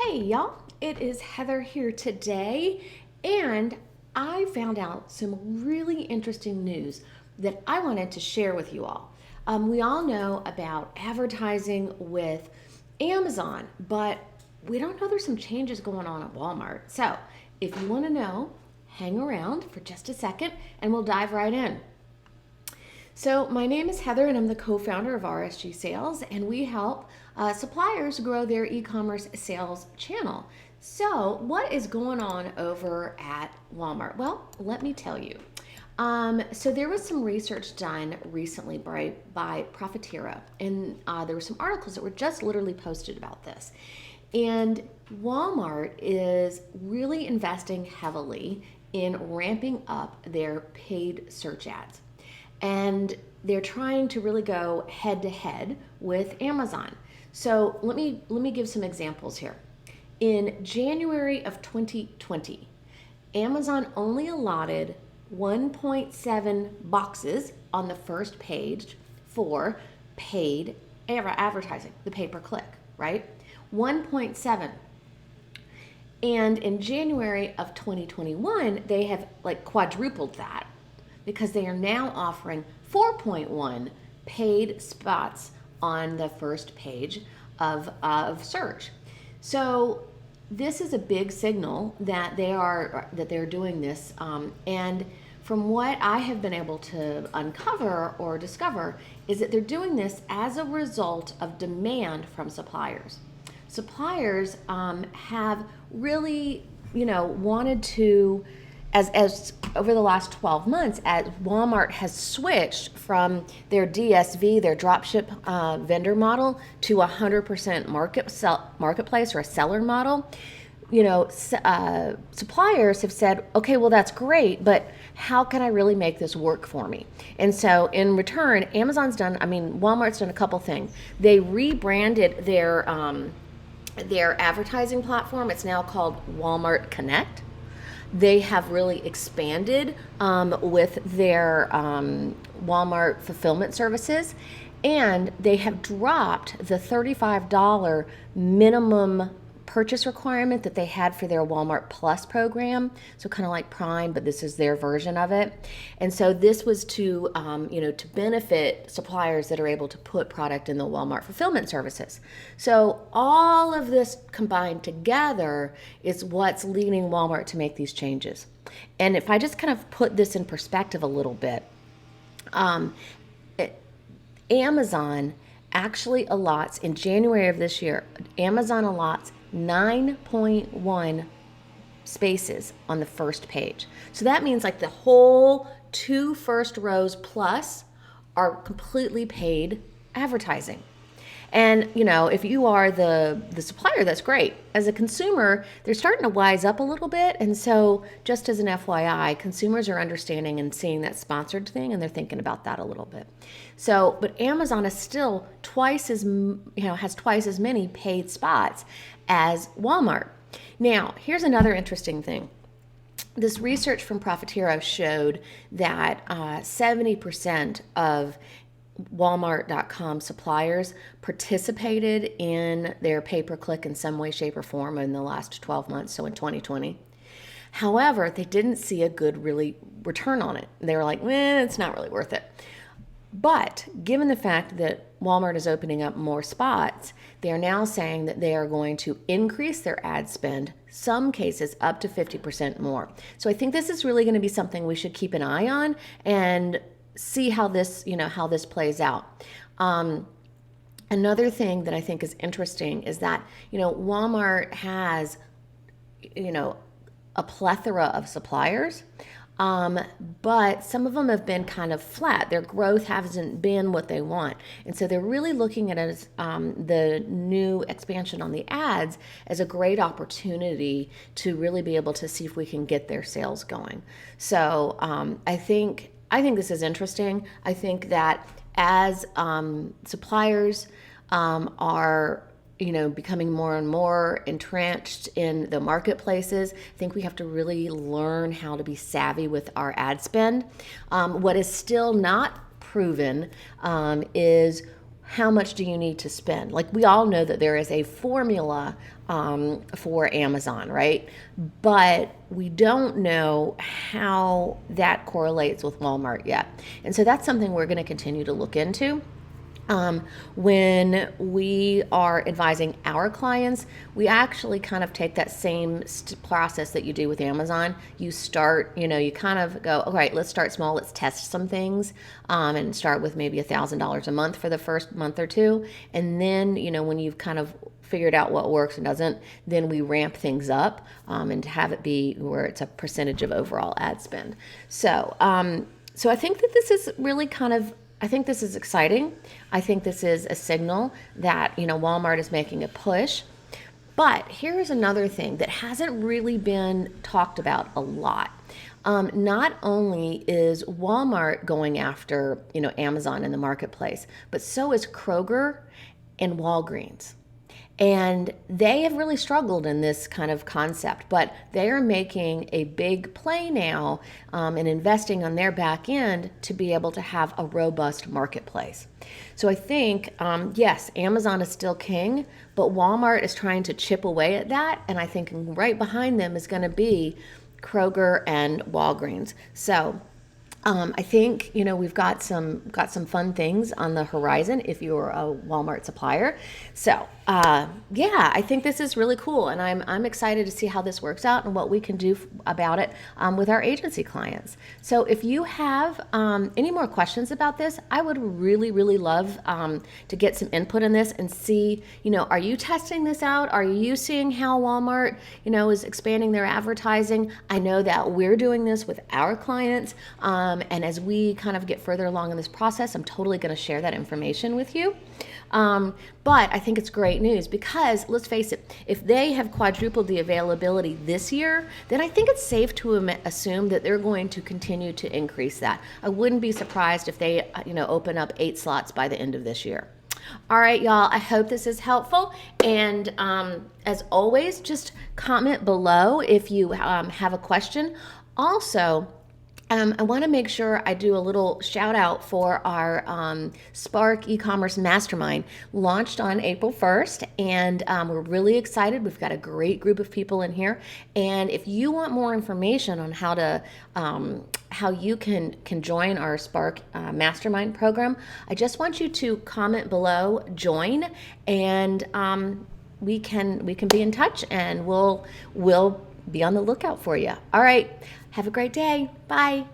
Hey y'all, it is Heather here today, and I found out some really interesting news that I wanted to share with you all. We all know about advertising with Amazon, but we don't know there's some changes going on at Walmart. So, if you want to know, hang around for just a second and we'll dive right in. So, my name is Heather, and I'm the co founder of RSG Sales, and we help suppliers grow their e commerce sales channel. So, what is going on over at Walmart? Well, let me tell you. So, there was some research done recently by Profitero, and there were some articles that were just literally posted about this. And Walmart is really investing heavily in ramping up their paid search ads, and they're trying to really go head to head with Amazon. So let me give some examples here. In January of 2020, Amazon only allotted 1.7 boxes on the first page for paid advertising, the pay per click, right? 1.7. And in January of 2021, they have like quadrupled that, because they are now offering 4.1 paid spots on the first page of search. So this is a big signal that they're doing this. And from what I have been able to uncover or discover, is that they're doing this as a result of demand from suppliers. Suppliers have really, wanted to, as over the last 12 months, as Walmart has switched from their DSV, their dropship vendor model, to 100% marketplace or a seller model. Suppliers have said, okay, well, that's great, but how can I really make this work for me? And so in return, Walmart's done a couple things. They rebranded their advertising platform. It's now called Walmart Connect. They have really expanded with their Walmart fulfillment services, and they have dropped the $35 minimum purchase requirement that they had for their Walmart Plus program. So kind of like Prime, but this is their version of it. And so this was to benefit suppliers that are able to put product in the Walmart fulfillment services. So all of this combined together is what's leading Walmart to make these changes. And if I just kind of put this in perspective a little bit, Amazon actually allots, in January of this year, Amazon allots 9.1 spaces on the first page. So that means like the whole two first rows plus are completely paid advertising. And if you are the supplier, that's great. As a consumer, they're starting to wise up a little bit. And so just as an FYI, consumers are understanding and seeing that sponsored thing, and they're thinking about that a little bit. So, but Amazon is still has twice as many paid spots as Walmart. Now, here's another interesting thing. This research from Profitero showed that 70% of Walmart.com suppliers participated in their pay-per-click in some way, shape, or form in the last 12 months, so in 2020. However, they didn't see a good really return on it. They were like, it's not really worth it. But given the fact that Walmart is opening up more spots, they are now saying that they are going to increase their ad spend, some cases up to 50% more. So I think this is really going to be something we should keep an eye on and see how this plays out. Another thing that I think is interesting is that, Walmart has, a plethora of suppliers, but some of them have been kind of flat. Their growth hasn't been what they want. And so they're really looking at it as the new expansion on the ads as a great opportunity to really be able to see if we can get their sales going. So I think this is interesting. I think that as suppliers are becoming more and more entrenched in the marketplaces, I think we have to really learn how to be savvy with our ad spend. What is still not proven is how much do you need to spend? Like, we all know that there is a formula for Amazon, right? But we don't know how that correlates with Walmart yet. And so that's something we're going to continue to look into. When we are advising our clients, we actually kind of take that same process that you do with Amazon. You start, you kind of go, all right, let's start small, let's test some things, and start with maybe $1,000 a month for the first month or two. And then, when you've kind of figured out what works and doesn't, then we ramp things up, and have it be where it's a percentage of overall ad spend. So I think that this is really I think this is exciting. I think this is a signal that, Walmart is making a push. But here's another thing that hasn't really been talked about a lot. Not only is Walmart going after, Amazon in the marketplace, but so is Kroger and Walgreens. And they have really struggled in this kind of concept, but they are making a big play now, and investing on their back end to be able to have a robust marketplace. So I think, yes, Amazon is still king, but Walmart is trying to chip away at that. And I think right behind them is going to be Kroger and Walgreens. So I think we've got some fun things on the horizon if you're a Walmart supplier. So yeah, I think this is really cool, and I'm excited to see how this works out and what we can do about it with our agency clients. So if you have any more questions about this, I would really love to get some input on this and see, are you testing this out? Are you seeing how Walmart is expanding their advertising? I know that we're doing this with our clients. And as we kind of get further along in this process, I'm totally going to share that information with you. But I think it's great news because, let's face it, if they have quadrupled the availability this year, then I think it's safe to assume that they're going to continue to increase that. I wouldn't be surprised if they, open up 8 slots by the end of this year. All right, y'all, I hope this is helpful. And as always, just comment below if you have a question. Also, I want to make sure I do a little shout out for our Spark e-commerce mastermind, launched on April 1st, and we're really excited. We've got a great group of people in here, and if you want more information on how you can join our Spark mastermind program, I just want you to comment below, join, and we can be in touch, and we'll be on the lookout for you. All right. Have a great day. Bye.